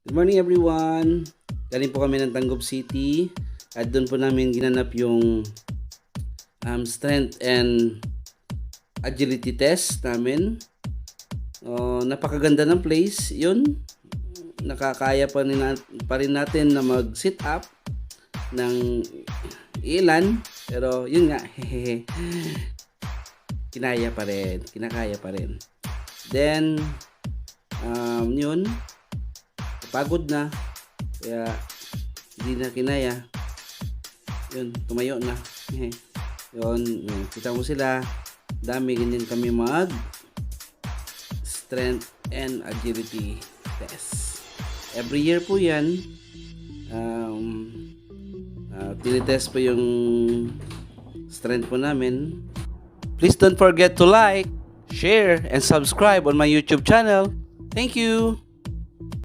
Good morning everyone! Galing po kami ng Tangub City at doon po namin ginanap yung strength and agility test namin. Napakaganda ng place yun. Nakakaya pa rin natin na mag sit up ng ilan, pero yun nga, kinakaya pa rin. Then yun, pagod na, kaya hindi na kinaya. Yun, tumayo na. Yun, kita mo sila, dami, ganyan kami mag strength and agility test. Every year po yan. Tinitest po yung strength po namin. Please don't forget to like, share, and subscribe on my YouTube channel. Thank you!